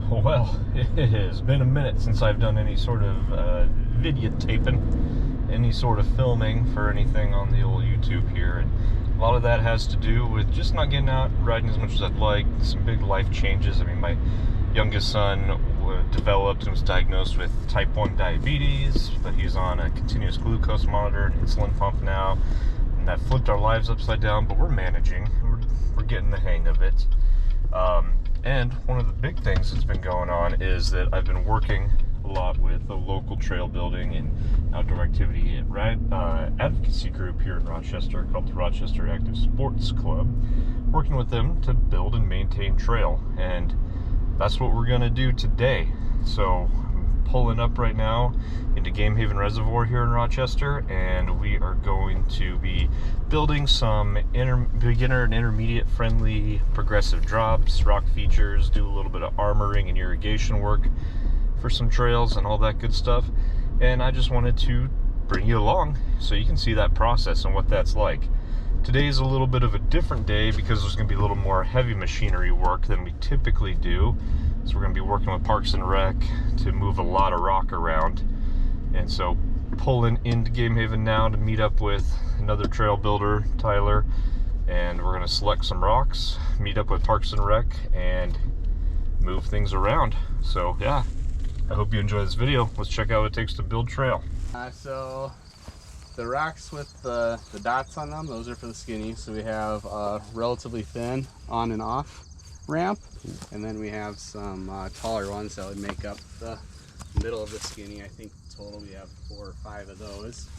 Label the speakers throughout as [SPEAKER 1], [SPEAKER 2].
[SPEAKER 1] Well, it has been a minute since I've done any sort of videotaping, any sort of filming for anything on the old YouTube here, and a lot of that has to do with just not getting out riding as much as I'd like. Some big life changes. I mean, my youngest son developed and was diagnosed with type 1 diabetes, but he's on a continuous glucose monitor and insulin pump now, and that flipped our lives upside down, but we're managing. We're getting the hang of it. And one of the big things that's been going on is that I've been working a lot with a local trail building and outdoor activity advocacy group here in Rochester called the Rochester Active Sports Club, working with them to build and maintain trail, and that's what we're going to do today. So I'm pulling up right now into Gamehaven Reservoir here in Rochester, and we are going to be building some beginner and intermediate friendly progressive drops, rock features, do a little bit of armoring and irrigation work for some trails and all that good stuff. And I just wanted to bring you along so you can see that process and what that's like. Today is a little bit of a different day because there's going to be a little more heavy machinery work than we typically do. So we're going to be working with Parks and Rec to move a lot of rock around. And so pulling into Gamehaven now to meet up with another trail builder, Tyler, and we're going to select some rocks, meet up with Parks and Rec, and move things around. So yeah, I hope you enjoy this video. Let's check out what it takes to build trail.
[SPEAKER 2] So the rocks with the dots on them, those are for the skinny. So we have a relatively thin on and off ramp, and then we have some taller ones that would make up the middle of the skinny. I think total we have 4 or 5 of those.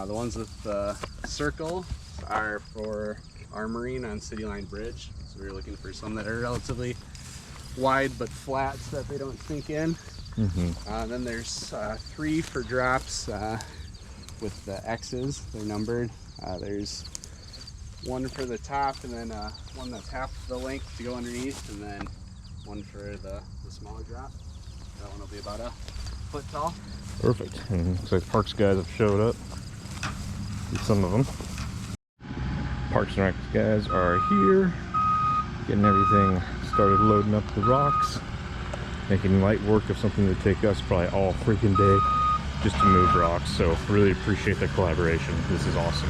[SPEAKER 2] The ones with the circle are for armoring on City Line Bridge. So we're looking for some that are relatively wide but flat so that they don't sink in. Then there's 3 for drops with the X's, they're numbered. There's 1 for the top, and then 1 that's half the length to go underneath, and then 1 for the smaller drop. That one will be about a foot tall.
[SPEAKER 1] Perfect. And looks like Parks guys have showed up. Some of them. Parks and Rec guys are here, getting everything started, loading up the rocks, making light work of something that would take us probably all freaking day just to move rocks. So really appreciate the collaboration. This is awesome.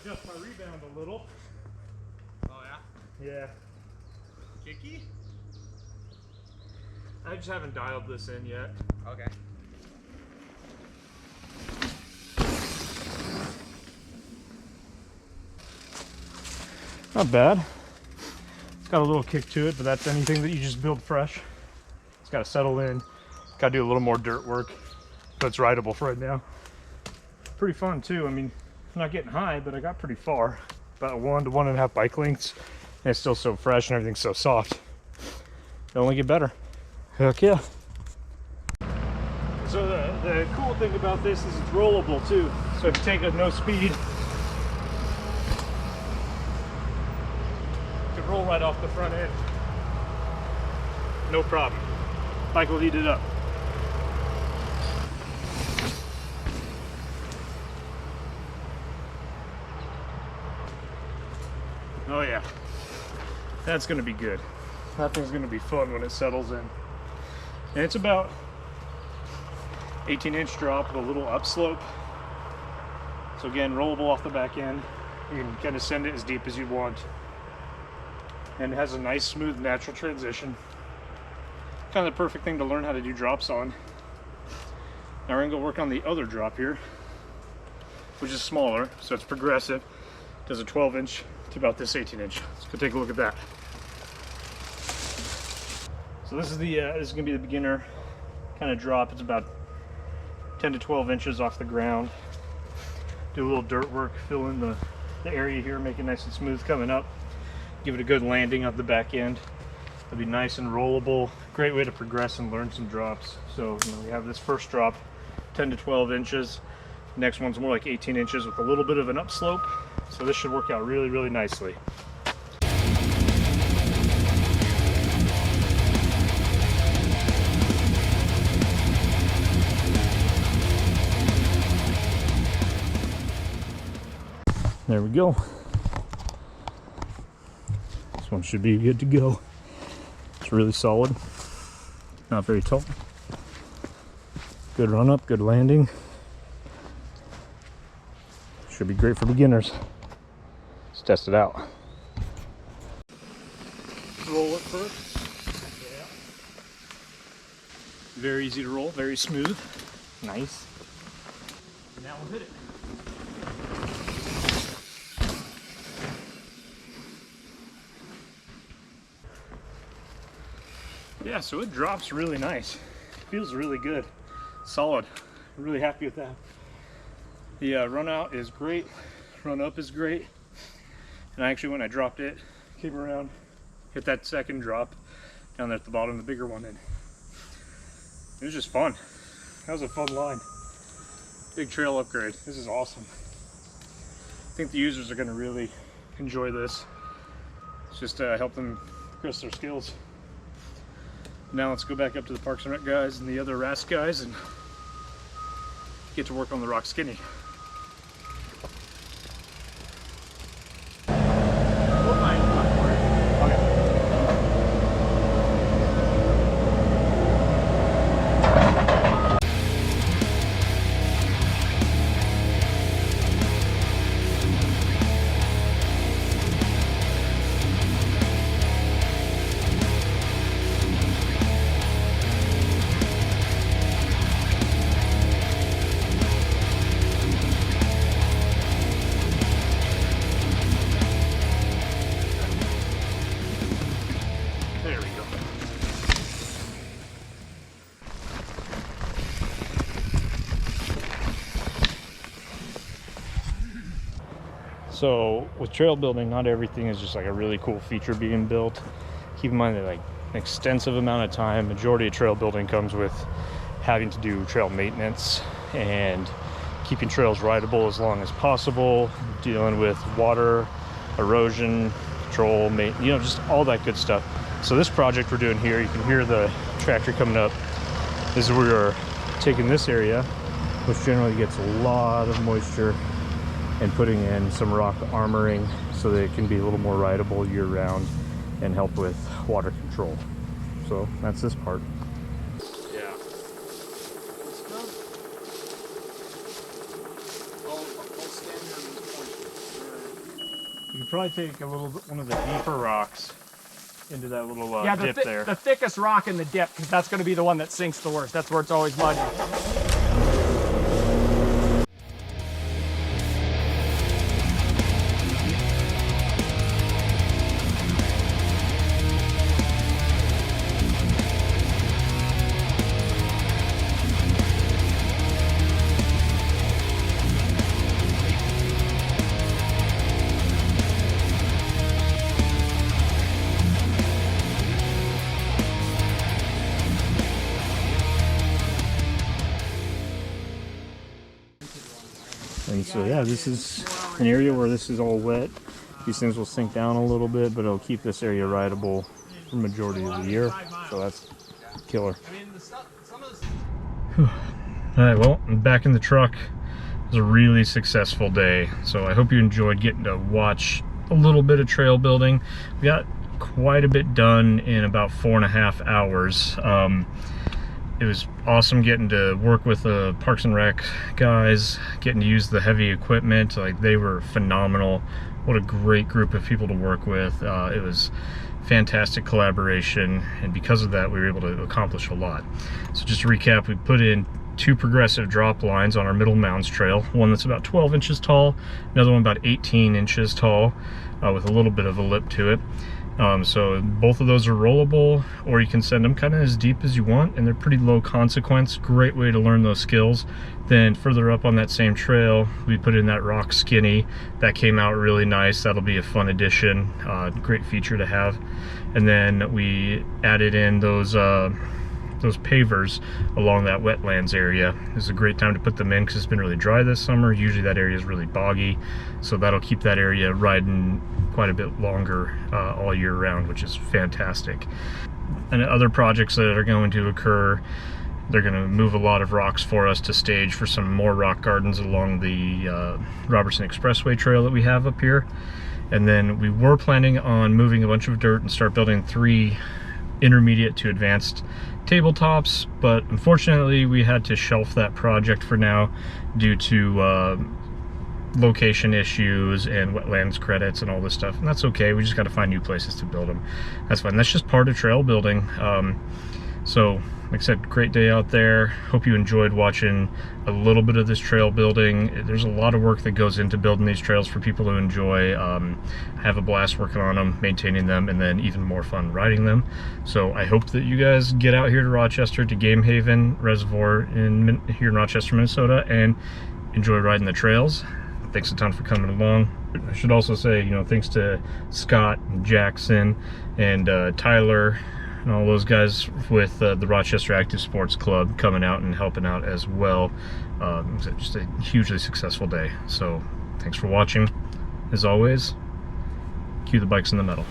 [SPEAKER 1] Adjust my rebound a little.
[SPEAKER 2] Oh yeah?
[SPEAKER 1] Yeah.
[SPEAKER 2] Kicky?
[SPEAKER 1] I just haven't dialed this in yet.
[SPEAKER 2] Okay.
[SPEAKER 1] Not bad. It's got a little kick to it, but that's anything that you just build fresh. It's got to settle in. Got to do a little more dirt work, but it's rideable for right now. Pretty fun too. I mean, I'm not getting high, but I got pretty far. About 1 to 1.5 bike lengths, and it's still so fresh and everything's so soft. It'll only get better. Heck yeah.
[SPEAKER 3] So the cool thing about this is it's rollable too. So if you take it at no speed, you can roll right off the front end. No problem. Bike will heat it up. Oh yeah, that's gonna be good. That thing's gonna be fun when it settles in. And it's about 18-inch drop with a little upslope. So again, rollable off the back end. You can kind of send it as deep as you want. And it has a nice, smooth, natural transition. Kind of the perfect thing to learn how to do drops on. Now we're gonna go work on the other drop here, which is smaller, so it's progressive. It does a 12-inch to about this 18-inch. Let's go take a look at that. So this is gonna be the beginner kind of drop. It's about 10 to 12 inches off the ground. Do a little dirt work, fill in the area here, make it nice and smooth coming up. Give it a good landing at the back end. It'll be nice and rollable. Great way to progress and learn some drops. So we have this first drop, 10 to 12 inches. Next one's more like 18 inches with a little bit of an upslope. So this should work out really, really nicely. There we go. This one should be good to go. It's really solid, not very tall. Good run up, good landing. Should be great for beginners. Let's test it out. Roll it first. Yeah. Very easy to roll, very smooth. Nice. Now we'll hit it. Yeah, so it drops really nice. Feels really good. Solid. I'm really happy with that. The run out is great. Run up is great. And I actually, when I dropped it, came around, hit that second drop down there at the bottom, the bigger one, and it was just fun. That was a fun line. Big trail upgrade. This is awesome. I think the users are going to really enjoy this. It's just help them progress their skills. Now let's go back up to the Parks and Rec guys and the other RAS guys and get to work on the Rock Skinny. So with trail building, not everything is just like a really cool feature being built. Keep in mind that like an extensive amount of time, majority of trail building comes with having to do trail maintenance and keeping trails rideable as long as possible, dealing with water, erosion, control, just all that good stuff. So this project we're doing here, you can hear the tractor coming up. This is where we're taking this area, which generally gets a lot of moisture, and putting in some rock armoring so that it can be a little more rideable year round and help with water control. So that's this part. Yeah. You could probably take one of the deeper rocks into that little dip there.
[SPEAKER 4] The thickest rock in the dip, because that's going to be the one that sinks the worst. That's where it's always muddy.
[SPEAKER 3] And so yeah, this is an area where this is all wet. These things will sink down a little bit, but it'll keep this area rideable for the majority of the year. So that's killer. All right, well, I'm back in the truck. It was a really successful day. So I hope you enjoyed getting to watch a little bit of trail building. We got quite a bit done in about 4.5 hours. It was awesome getting to work with the Parks and Rec guys, getting to use the heavy equipment. Like, they were phenomenal. What a great group of people to work with. It was fantastic collaboration, and because of that we were able to accomplish a lot. So just to recap, we put in 2 progressive drop lines on our Middle Mounds Trail, one that's about 12 inches tall, another one about 18 inches tall, with a little bit of a lip to it. So both of those are rollable, or you can send them kind of as deep as you want, and they're pretty low consequence. Great way to learn those skills. Then further up on that same trail, we put in that rock skinny. That came out really nice. That'll be a fun addition, great feature to have. And then we added in those pavers along that wetlands area. This is a great time to put them in because it's been really dry this summer. Usually that area is really boggy, so that'll keep that area riding quite a bit longer all year round, which is fantastic. And other projects that are going to occur, they're going to move a lot of rocks for us to stage for some more rock gardens along the Robertson Expressway trail that we have up here. And then we were planning on moving a bunch of dirt and start building 3 intermediate to advanced tabletops, but unfortunately we had to shelf that project for now due to location issues and wetlands credits and all this stuff, and that's okay. We just got to find new places to build them. That's fine. That's just part of trail building. So like I said, great day out there. Hope you enjoyed watching a little bit of this trail building. There's a lot of work that goes into building these trails for people to enjoy. Have a blast working on them, maintaining them, and then even more fun riding them. So I hope that you guys get out here to Rochester, to Gamehaven Reservoir here in Rochester, Minnesota, and enjoy riding the trails. Thanks a ton for coming along. I should also say, you know, thanks to Scott and Jackson and Tyler and all those guys with the Rochester Active Sports Club coming out and helping out as well. It was just a hugely successful day. So thanks for watching. As always, cue the bikes in the metal.